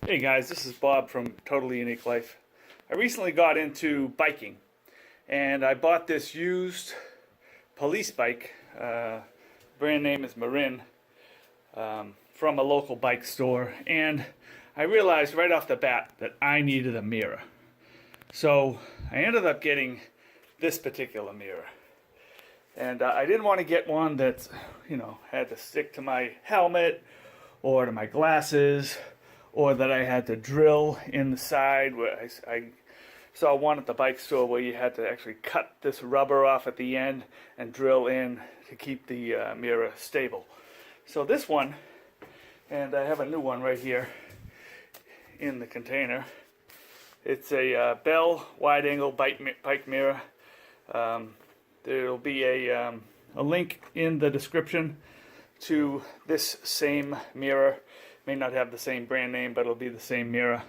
Hey guys, this is Bob from Totally Unique Life. I recently got into biking and I bought this used police bike, brand name is Marin, from a local bike store, and I realized right off the bat that I needed a mirror. So I ended up getting this particular mirror. And I didn't want to get one that, had to stick to my helmet or to my glasses, or that I had to drill in the side. Where I saw one at the bike store where you had to actually cut this rubber off at the end and drill in to keep the mirror stable. So this one, and I have a new one right here in the container. It's a Bell wide-angle bike mirror. There'll be a link in the description to this same mirror. May not have the same brand name, but it'll be the same mirror.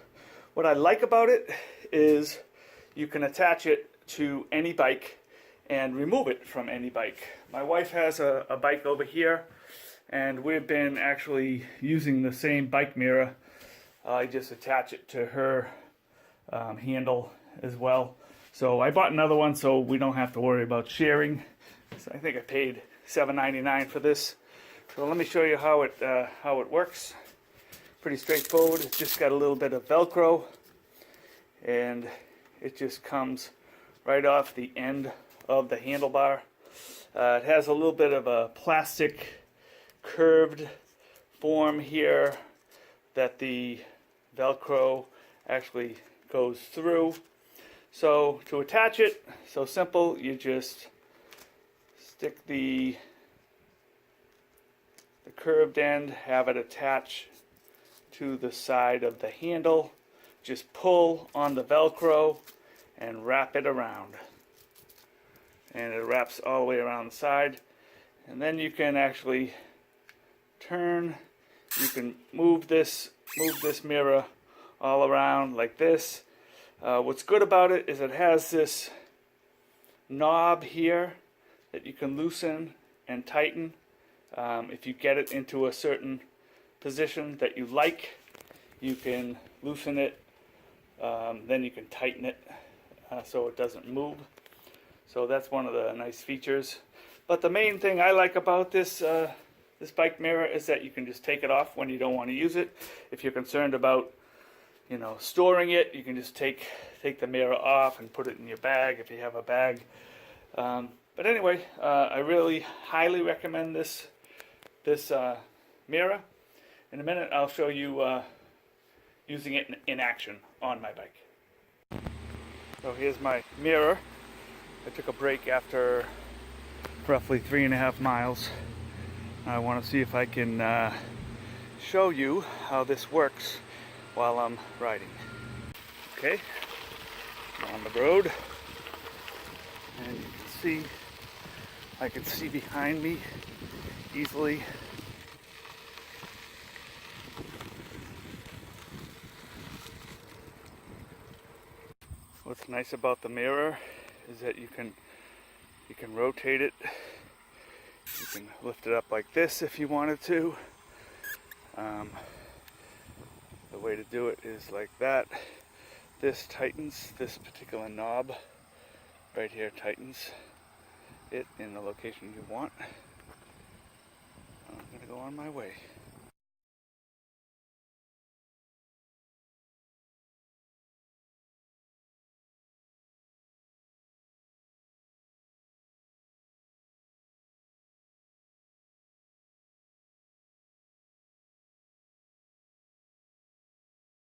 What I like about it is you can attach it to any bike and remove it from any bike. My wife has a bike over here, and we've been actually using the same bike mirror. I just attach it to her handle as well. So I bought another one so we don't have to worry about sharing. So I think I paid $7.99 for this. So let me show you how it works. Pretty straightforward. It's just got a little bit of Velcro, and it just comes right off the end of the handlebar. It has a little bit of a plastic curved form here that the Velcro actually goes through. So to attach it, so simple, you just stick the curved end, have it attach to the side of the handle, just pull on the Velcro and wrap it around, and it wraps all the way around the side. And then you can actually turn, you can move this mirror all around like this. What's good about it is it has this knob here that you can loosen and tighten. If you get it into a certain position that you like, you can loosen it, then you can tighten it so it doesn't move. So that's one of the nice features. But the main thing I like about this this bike mirror is that you can just take it off when you don't want to use it. If you're concerned about storing it, you can just take the mirror off and put it in your bag if you have a bag. But anyway, I really highly recommend this mirror. In a minute, I'll show you using it in action on my bike. So here's my mirror. I took a break after roughly 3.5 miles. I want to see if I can show you how this works while I'm riding. Okay, I'm on the road, and you can see, I can see behind me easily. What's nice about the mirror is that you can rotate it. You can lift it up like this if you wanted to. The way to do it is like that. This tightens, this particular knob right here tightens it in the location you want. I'm going to go on my way.